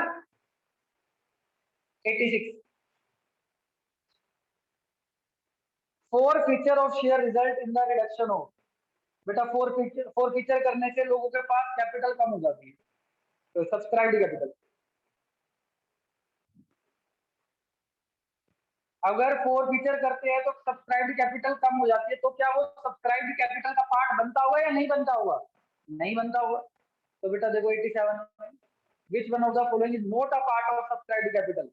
86 four feature of share result in the reduction of. बेटा फोर फीचर करने से लोगों के पास कैपिटल कम हो जाती है, तो सब्सक्राइब्ड कैपिटल। अगर फोर फीचर करते हैं तो सब्सक्राइब्ड कैपिटल कम हो जाती है, तो क्या वो सब्सक्राइब्ड कैपिटल का पार्ट बनता होगा या नहीं बनता होगा, नहीं बनता होगा। तो बेटा देखो 87 में which one of the following is not a part of subscribed capital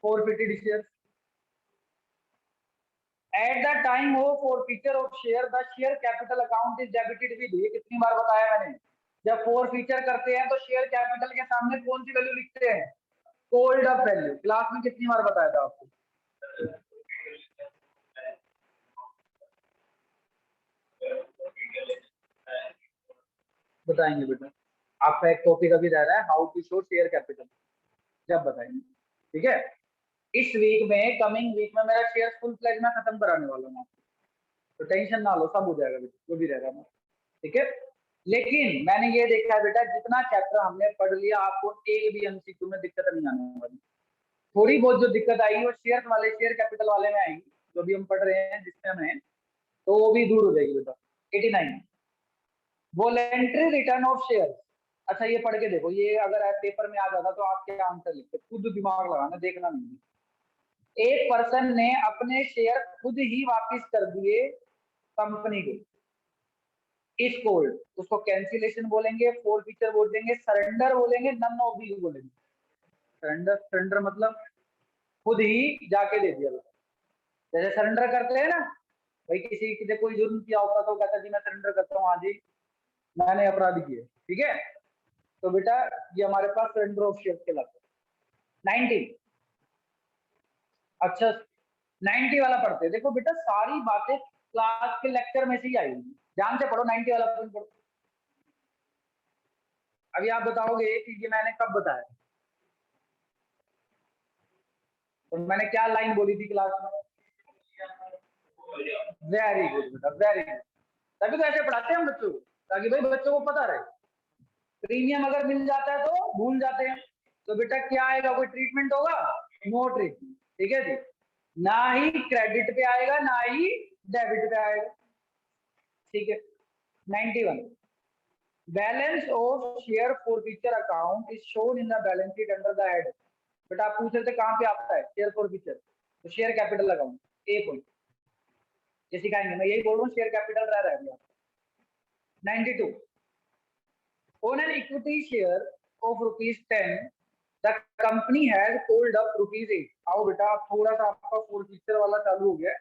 forfeited shares at the time of forfeiture of share the share capital account is debited with। ये कितनी बार बताया मैंने, जब फोर फीचर करते हैं तो शेयर कैपिटल के सामने कौन सी वैल्यू लिखते हैं कोल्ड अप वैल्यू। क्लास में कितनी बार बताया था आपको। बताएंगे बेटा, आपका एक टॉपिक अभी रह रहा है how to show share capital, जब बताएंगे। ठीक है, इस वीक में कमिंग वीक में मेरा शेयर फुल फ्लैग में खत्म कराने वाला हूँ, तो टेंशन ना लो, सब हो जाएगा बेटा जो भी रहेगा। ठीक है, लेकिन मैंने ये देखा है बेटा जितना चैप्टर हमने पढ़ लिया आपको एक भी एमसीक्यू में दिक्कत नहीं आने वाली। थोड़ी बहुत जो दिक्कत आएगी वो शेयर वाले शेयर कैपिटल वाले में आएगी, जो भी हम पढ़ रहे हैं जिसमें में, तो वो भी दूर हो जाएगी बेटा। 89 वॉलेंट्री रिटर्न ऑफ शेयर। अच्छा ये पढ़ के देखो, ये अगर पेपर में आ जाता तो आप क्या आंसर लिखते, खुद दिमाग लगाना, देखना नहीं। एक पर्सन ने अपने शेयर खुद ही वापस कर दिए कंपनी को, इस कोल्ड उसको कैंसिलेशन बोलेंगे, फोर फीचर बोल देंगे, सरेंडर बोलेंगे, नन ऑफ दीज बोलेंगे। सरेंडर मतलब खुद ही जाके दे दिया। जैसे सरेंडर करते हैं ना भाई, किसी की कोई जुर्म किया होता तो कहता जी मैं सरेंडर करता हूँ, हाँ जी मैंने अपराध किए। ठीक है, तो बेटा ये हमारे पास सरेंडर ऑफ शेयर कहलाता है। 90 अच्छा 90 वाला पढ़ते, देखो बेटा सारी बातें क्लास के लेक्चर में से ही आई, ध्यान से पढ़ो 90 वाला पॉइंट पढ़ो। अभी आप बताओगे कि ये मैंने कब बताया, तो मैंने क्या लाइन बोली थी क्लास में? वेरी गुड बेटा, वेरी गुड। तभी तो ऐसे पढ़ाते हैं हम बच्चों को, ताकि भाई बच्चों को पता रहे। प्रीमियम अगर मिल जाता है तो भूल जाते हैं, तो बेटा क्या आएगा, कोई ट्रीटमेंट होगा? नो ट्रीटमेंट, ठीक है जी। ना ही क्रेडिट पे आएगा ना ही डेबिट पे आएगा, ठीक है। 91, balance of share for future account is shown in the balance sheet under the head. बेटा आप पूछ रहे थे कहाँ पे आता है शेयर फॉर फ्यूचर, तो शेयर कैपिटल अकाउंट ए पॉइंट, ये सिखाएंगे, मैं यही बोल रहा हूँ शेयर कैपिटल रह रहा है। 92, on an equity share of ₹10, the company has called up ₹8। आओ बेटा आप थोड़ा सा आपका फोर फीचर वाला चालू हो गया है,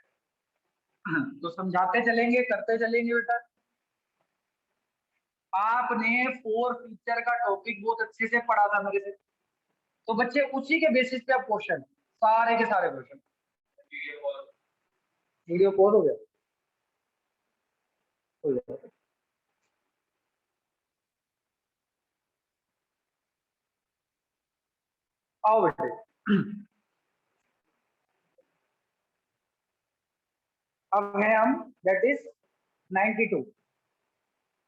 तो समझाते चलेंगे करते चलेंगे बेटा। आपने फोर फीचर का टॉपिक बहुत अच्छे से पढ़ा था मेरे से, तो बच्चे उसी के बेसिस पे आप क्वेश्चन, सारे के सारे क्वेश्चन। वीडियो कॉल हो गया, हो गया। आओ बेटे अब है हम, that is 92।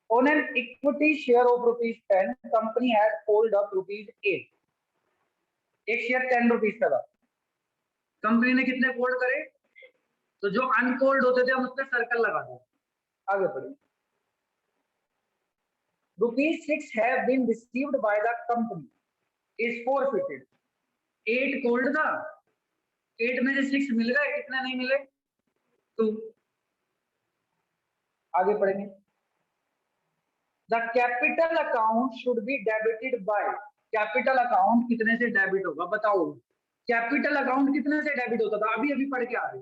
On an equity share of ₹10, company had called up ₹8। एक शेयर 10 रुपीज का था, कंपनी ने कितने कोल्ड करे, तो जो अनकोल्ड होते थे हम उस पर सर्कल लगा दो। आगे बढ़िए। ₹6 have been received by the company is forfeited। 8 cold था, 8 में से 6 मिल गए, कितने नहीं मिले? 2। आगे पढ़ेंगे। The capital account should be debited bye, capital account कितने से डेबिट होगा बताओ? कैपिटल अकाउंट कितने से डेबिट होता था, अभी अभी पढ़ के आ रहे,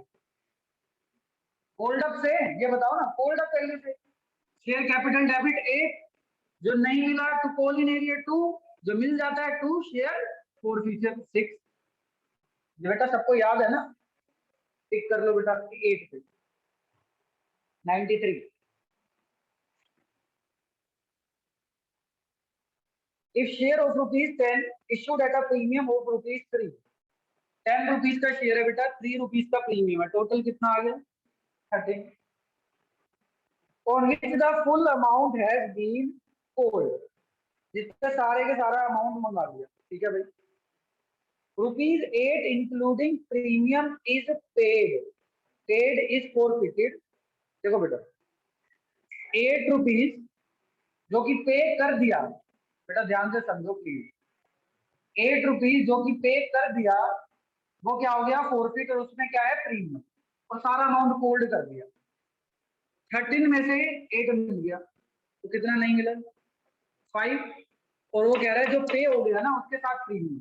कोल्ड अप से, ये बताओ ना, कोल्ड अप पहले से। शेयर कैपिटल डेबिट 8, जो नहीं मिला टू कॉल इन एरिया 2, जो मिल जाता है 2, शेयर फॉर फ्यूचर 6। बेटा सबको याद है ना, टिक कर लो बेटा 8 पे। 93, if share of ₹10 issued at a premium of ₹3, 10 rupees का शेयर है बेटा, 3 रुपीज का प्रीमियम है, टोटल कितना आ गया? 13। on which the full amount has been called, जिससे सारे के सारा अमाउंट मंगा लिया, ठीक है भाई। ₹8 including premium is paid, paid is forfeited। देखो बेटा 8 रुपीज जो कि पे कर दिया, बेटा ध्यान से समझो प्लीज, 8 रुपीज जो कि पे कर दिया वो क्या हो गया? फोरफिट, और उसमें क्या है? प्रीमियम, और सारा अमाउंट कोल्ड कर दिया। 13 में से 8 मिल गया, तो कितना नहीं मिला? 5। और वो कह रहा है जो पे हो गया ना उसके साथ प्रीमियम,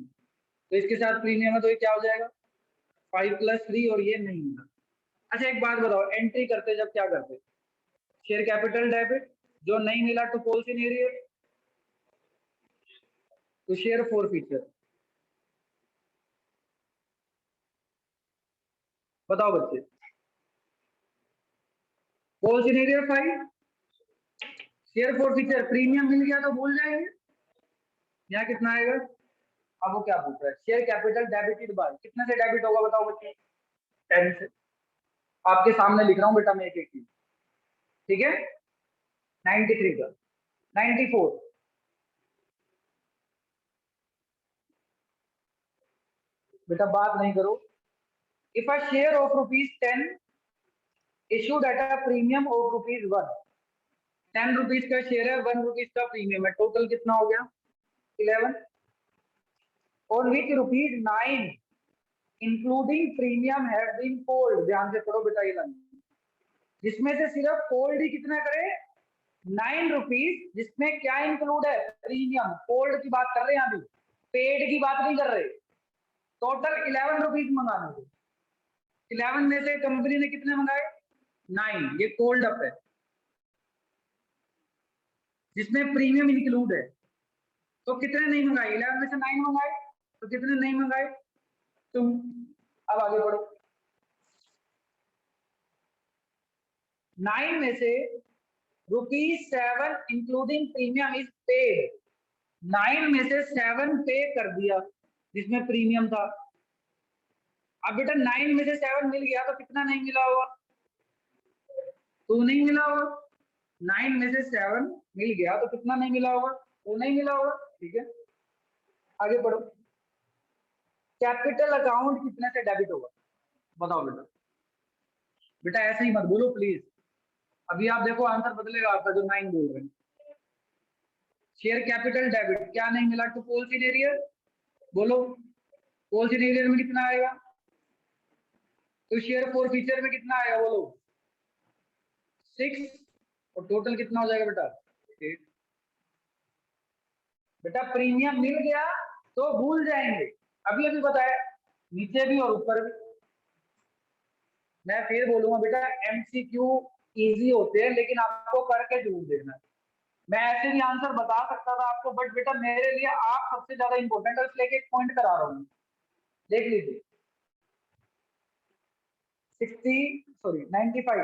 तो इसके साथ प्रीमियम है, तो ये क्या हो जाएगा? 5 + 3, और ये नहीं मिला। अच्छा एक बात बताओ, एंट्री करते जब क्या करते? शेयर कैपिटल डेबिट, जो नहीं मिला टू कॉल्स इन एरिया, तो शेयर फॉर फीचर। बताओ बच्चे, calls in arrear 5, share forfeiture, premium मिल गया तो भूल जाएंगे। यहाँ कितना आएगा? अब वो क्या पूछ रहा है? शेयर कैपिटल डेबिटेड बाय, कितने से डेबिट होगा बताओ बच्चे? 10 से। आपके सामने लिख रहा हूँ बेटा मैं एक एक चीज, ठीक है। 93 का। 94, बेटा बात नहीं करो। If a share of ₹10 issued at a premium of ₹1, 10 rupees का शेयर है, 1 रुपीज का प्रीमियम है, टोटल कितना हो गया? 11। on which ₹9 including premium have been called, ध्यान से पढ़ो बेटा ये लाइन, जिसमें से सिर्फ कोल्ड ही कितना करे? 9 रुपीज, जिसमें क्या इंक्लूड है? प्रीमियम। कोल्ड की बात कर रहे हैं अभी, पेड की बात नहीं कर रहे। टोटल 11 रुपीज मंगाने थे, 11 में से कंपनी ने कितने मंगाए? 9, ये कोल्ड अप है, जिसमें प्रीमियम इंक्लूड है। तो कितने नहीं मंगाए? 11 में से 9 मंगाए, तो कितने नहीं मंगाए? तुम अब आगे बढ़ो। 9 में से ₹7 इंक्लूडिंग प्रीमियम इज पेड। 9 में से 7 पे कर दिया जिसमें प्रीमियम था। अब बेटा 9 में से 7 मिल गया तो कितना नहीं मिला होगा? 2 नहीं मिला होगा। 9 में से 7 मिल गया तो कितना नहीं मिला होगा? 2 नहीं मिला होगा। ठीक है, आगे बढ़ो। कैपिटल अकाउंट कितने से डेबिट होगा? बताओ बेटा। बेटा ऐसे ही मत बोलो प्लीज, अभी आप देखो आंसर बदलेगा आपका जो 9 बोल रहे हैं। शेयर कैपिटल डेबिट क्या नहीं मिला टू पोल सीनियर? बोलो पोल सीनियर में कितना आएगा? तो शेयर फोर फीचर में कितना आएगा? बोलो 6 और टोटल कितना हो जाएगा बेटा? 8। बेटा प्रीमियम मिल गया तो भूल जाएंगे, अभी अभी बताया, नीचे भी और ऊपर भी। मैं फिर बोलूंगा बेटा एमसीक्यू इजी होते हैं लेकिन आपको करके जरूर देखना है। मैं ऐसे भी आंसर बता सकता था आपको, बट बेटा मेरे लिए आप सबसे ज्यादा इंपॉर्टेंट है, इसलिए एक पॉइंट करा रहा हूँ। देख लीजिए 95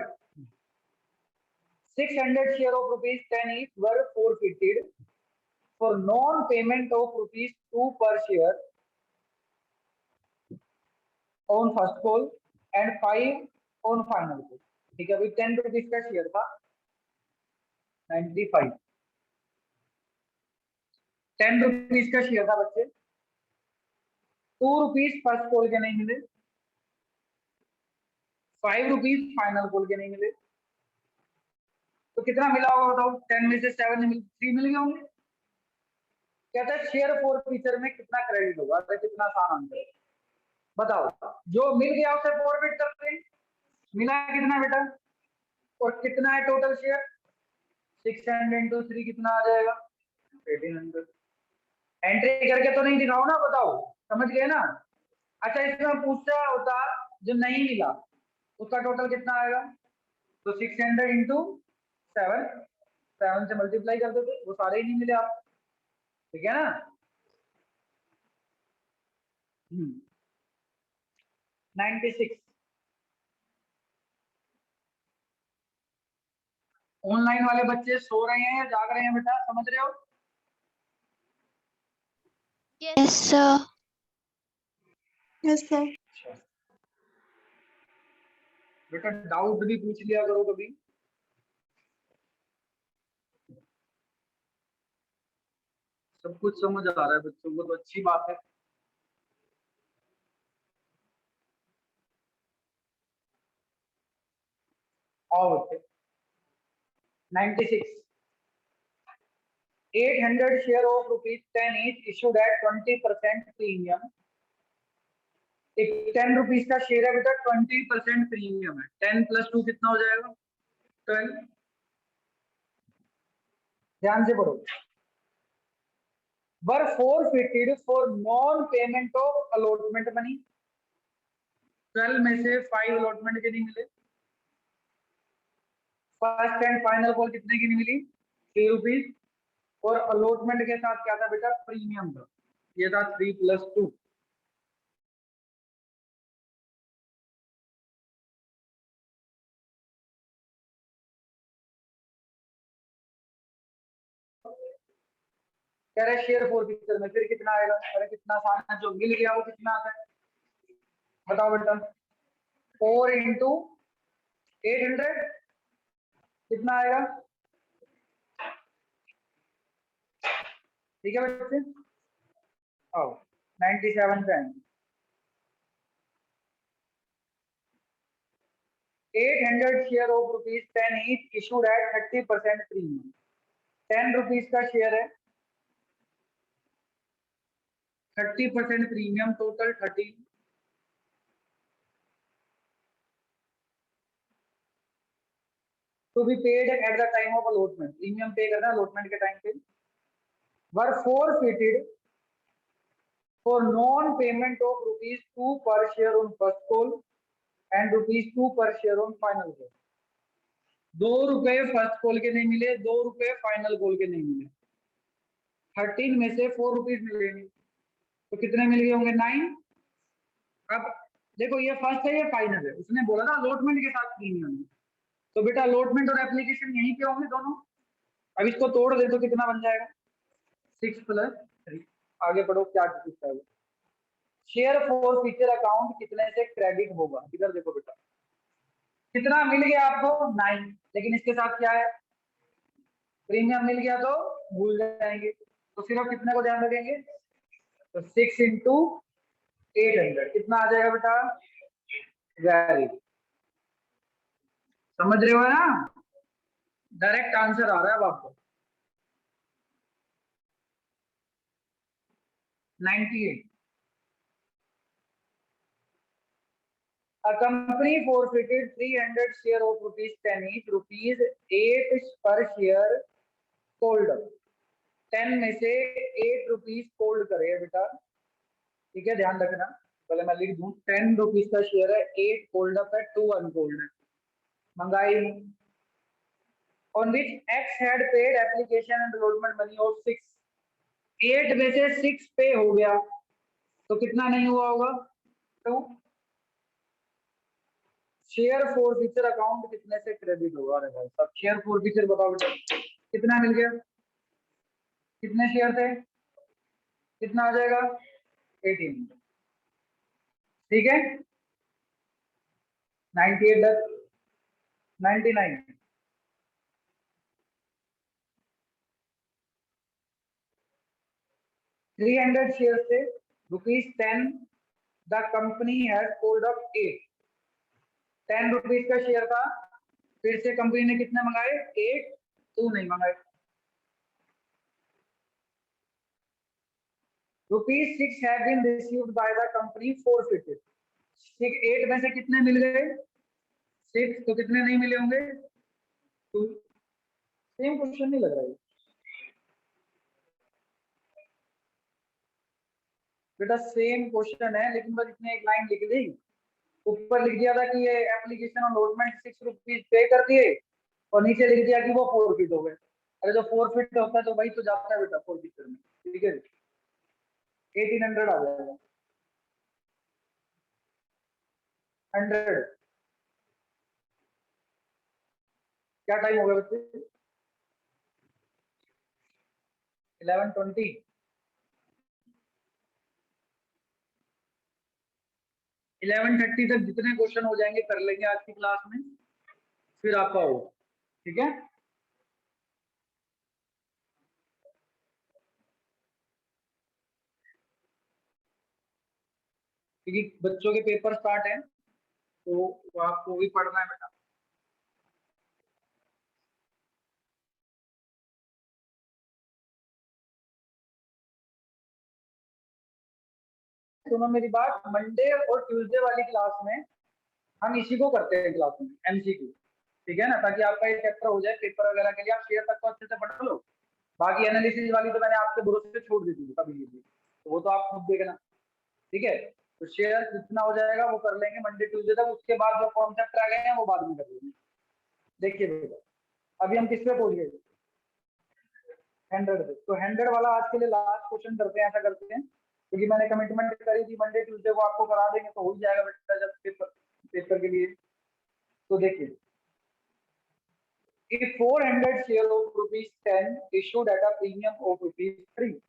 600 share of ₹10 each were forfeited for non-payment of ₹2 per share on first call and 5 on final call। ठीक है, अभी ₹10 का शेयर था, 95 ₹10 का शेयर था बच्चे। ₹2 फर्स्ट कॉल के नहीं मिले, ₹5 फाइनल कॉल के नहीं मिले, तो कितना मिला होगा बताओ? 10 में से 7 3 मिल गए होंगे। कहता है शेयर फोर फीचर में कितना क्रेडिट होगा? तो कितना आसान आंसर है, बताओ। जो मिल गया उसे फॉरवर्ड करते हैं। मिला है कितना बेटा? और कितना है टोटल शेयर? 600 इंटू 3 कितना आ जाएगा? 1800। एंट्री करके तो नहीं दिखाओ ना, बताओ, समझ गए ना? अच्छा इसमें पूछा होता जो नहीं मिला उसका टोटल कितना आएगा? तो 600 इंटू 7 से मल्टीप्लाई कर देते, वो सारे ही नहीं मिले आप। ठीक है ना? 96। ऑनलाइन वाले बच्चे सो रहे हैं या जाग रहे हैं बेटा, समझ रहे हो? Yes sir. Yes sir. बेटा डाउट भी पूछ लिया करो कभी। सब कुछ समझ आ रहा है बच्चों को तो अच्छी बात है। और 96 800 share of ₹10 each issued at 20% premium. एक ₹10 का शेयर है बेटा, 20% प्रीमियम है। 10 + 2 कितना हो जाएगा? 12। ध्यान से पढ़ो। were forfeited for non payment of allotment money। 12 में से 5 अलॉटमेंट के नहीं मिले। फर्स्ट एंड फाइनल कॉल कितने की नहीं मिली? ₹3। और अलॉटमेंट के साथ क्या था बेटा? प्रीमियम था, ये था 3 + 2। कह रहे शेयर फोर पिक्चर में फिर कितना आएगा? अरे कितना आसान है, जो मिल गया वो कितना आता है बताओ बेटा? 4 इंटू 800 कितना आएगा? ठीक है बच्चे, आओ 97 पे आएंगे। 800 share of ₹10 each issued at 30% premium. ₹10 का शेयर है, 30% premium, total 13। To be paid at the time of allotment, premium pay करना अलॉटमेंट के टाइम पे। Were forfeited for non payment of ₹2 per share on first call and ₹2 per share on final call। ₹2 first call के नहीं मिले, ₹2 final call के नहीं मिले। 13 में से ₹4 मिलेंगे तो कितने मिल गए होंगे? 9। अब देखो ये फर्स्ट है, ये फाइनल है, उसने बोला था अलॉटमेंट के साथ प्रीमियम है, तो बेटा अलॉटमेंट और एप्लीकेशन यहीं पे होंगे दोनों। अब इसको तोड़ दे तो कितना बन जाएगा, 6 + 3। आगे बढ़ो, क्या पूछता है। शेयर फॉर फ्यूचर अकाउंट कितने से क्रेडिट होगा, इधर देखो बेटा, कितना मिल गया आपको 9, लेकिन इसके साथ क्या है, प्रीमियम मिल गया तो भूल जाएंगे, तो सिर्फ कितने को ध्यान रखेंगे, तो 6 × 800 कितना आ जाएगा बेटा, वेरी, समझ रहे हो ना, डायरेक्ट आंसर आ रहा है अब आपको 98। A company forfeited 300 share of ₹10 each, ₹8 per share cold, 10 में से 8 रुपीज कोल्ड करे बेटा, ठीक है, ध्यान रखना, पहले मैं लिख दूं, 10 रुपीज का शेयर है, 8 कोल्ड अप है, 2 अनकोल्ड है, मंगाई on which X had paid application and allotment money of 6, 8 में से 6 पे हो गया, तो कितना नहीं हुआ होगा, 2। शेयर फॉर फ्यूचर अकाउंट कितने से क्रेडिट होगा, अरे भाई सब शेयर फॉर फ्यूचर बताओ बेटा, कितना मिल गया, कितने शेयर थे, कितना आ जाएगा 18, ठीक है, 98 99, ₹300 शेयर से ₹10, the company has hold up 8, 10 rupees का शेयर था, फिर से कंपनी ने कितने मंगाए, 8, तू नहीं मंगाए, ₹6 have been received by the company forfeited, 8 में से कितने मिल गए, 6, तो कितने नहीं मिले होंगे, 2। सेम क्वेश्चन नहीं लग रहा है बेटा, सेम क्वेश्चन है, लेकिन बस इसने एक लाइन लिख दी, ऊपर लिख दिया था कि ये एप्लीकेशन और अलॉटमेंट 6 रुपीज पे कर दिए, और नीचे लिख दिया कि वो फॉरफिट हो गए। अरे जो फॉरफिट होता है तो वही तो जाता है बेटा फॉरफिट में, ठीक है, 1800 आ जाएगा, 100, क्या टाइम हो गया बच्चे, 11:20। 11:30 तक जितने क्वेश्चन हो जाएंगे कर लेंगे आज की क्लास में, फिर आपका होगा, ठीक है। क्योंकि बच्चों के पेपर स्टार्ट हैं, तो आपको भी पढ़ना है बेटा। सुनो मेरी बात, मंडे और ट्यूसडे वाली क्लास में हम इसी को करते हैं क्लास में, एमसीक्यू, ठीक है ना, ताकि आपका ये चैप्टर हो जाए, पेपर वगैरह के लिए आप शेयर तक को अच्छे से पढ़ लो। बाकी एनालिसिस वाली तो मैंने आपके भरोसे से छोड़ दी थी कभी भी, तो वो तो आप खुद देखना, ठीक है। तो शेयर जितना हो जाएगा वो कर लेंगे मंडे ट्यूसडे तक, उसके बाद जो कॉन्सेप्ट आ गए हैं वो बाद में कर लेंगे। देखिए बेटा, अभी हम किस पे पहुंच गए, 100 पे, तो 100 वाला आज के लिए लास्ट क्वेश्चन करते हैं, ऐसा करते हैं, क्योंकि मैंने कमिटमेंट करी थी मंडे ट्यूसडे को आपको करा देंगे, तो हो जाएगा बेटा जब पेपर के लिए। तो देखिए, if 400 share of ₹10 issued at a premium of ₹3,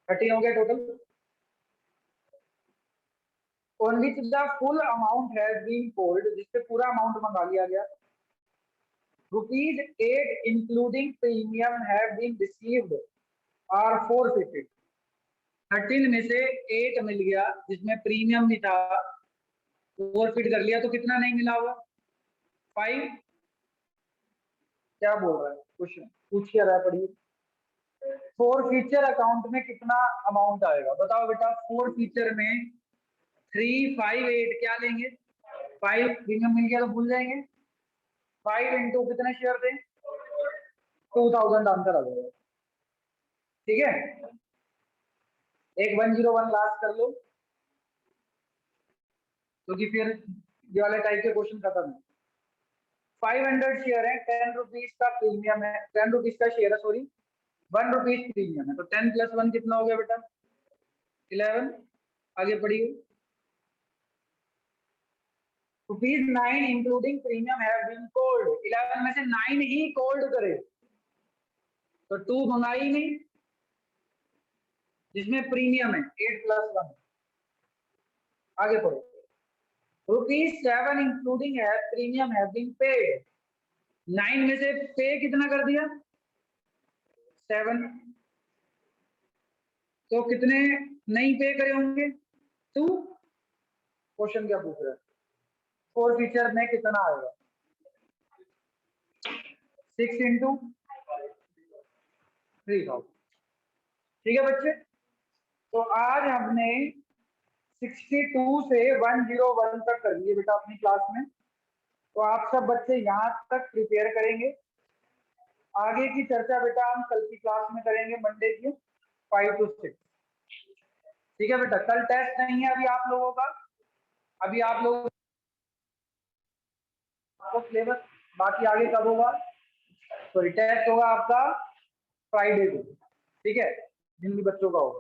13 हो गया total, on which the full amount has been called, जिससे पूरा अमाउंट मंगा लिया गया, ₹8 including premium have been received are forfeited, 13 में से 8 मिल गया जिसमें प्रीमियम भी था, फॉरफिट कर लिया, तो कितना नहीं मिला होगा, 5। क्या बोल रहा है क्वेश्चन, पूछिए रहा पढ़िए, फॉर फ्यूचर अकाउंट में कितना अमाउंट आएगा बताओ बेटा, फॉर फ्यूचर में 358 क्या लेंगे, 5 प्रीमियम मिल गया तो भूल जाएंगे, 5 इंटू कितने शेयर थे, 2000 आंसर आ जाएगा, ठीक है। एक 101 लास्ट कर लो, क्योंकि फिर ये वाले टाइप के क्वेश्चन खत्म है। 500 शेयर है, 10 रुपीज का प्रीमियम है, 10 रुपीज का शेयर है, सॉरी, ₹1 प्रीमियम है, तो 10 + 1 कितना हो गया बेटा? 11। आगे पढ़िए। ₹9 including premium have been called. 11 में से 9 ही कोल्ड करे, तो 2 मंगाई नहीं, जिसमें प्रीमियम है 8 + 1। आगे पढ़ो। ₹7 इंक्लूडिंग है प्रीमियम हैव बीन पेड। 9 में से पे कितना कर दिया? 7। तो कितने नहीं पे करे होंगे? 2। क्वेश्चन क्या पूछ रहा है? 4 फीचर में कितना आएगा? 6 × 3000। ठीक है बच्चे, तो आज हमने 62 से 101 तक कर लिए बेटा अपनी क्लास में। तो आप सब बच्चे यहाँ तक प्रिपेयर करेंगे। आगे की चर्चा बेटा हम कल की क्लास में करेंगे, मंडे की 5 to 6। ठीक है बेटा, कल टेस्ट नहीं है अभी आप लोगों का, अभी आप लोगों को सिलेबस बाकी आगे कब होगा? सॉरी, टेस्ट होगा आपका फ्राइडे को, ठीक है, जिन भी बच्चों का होगा।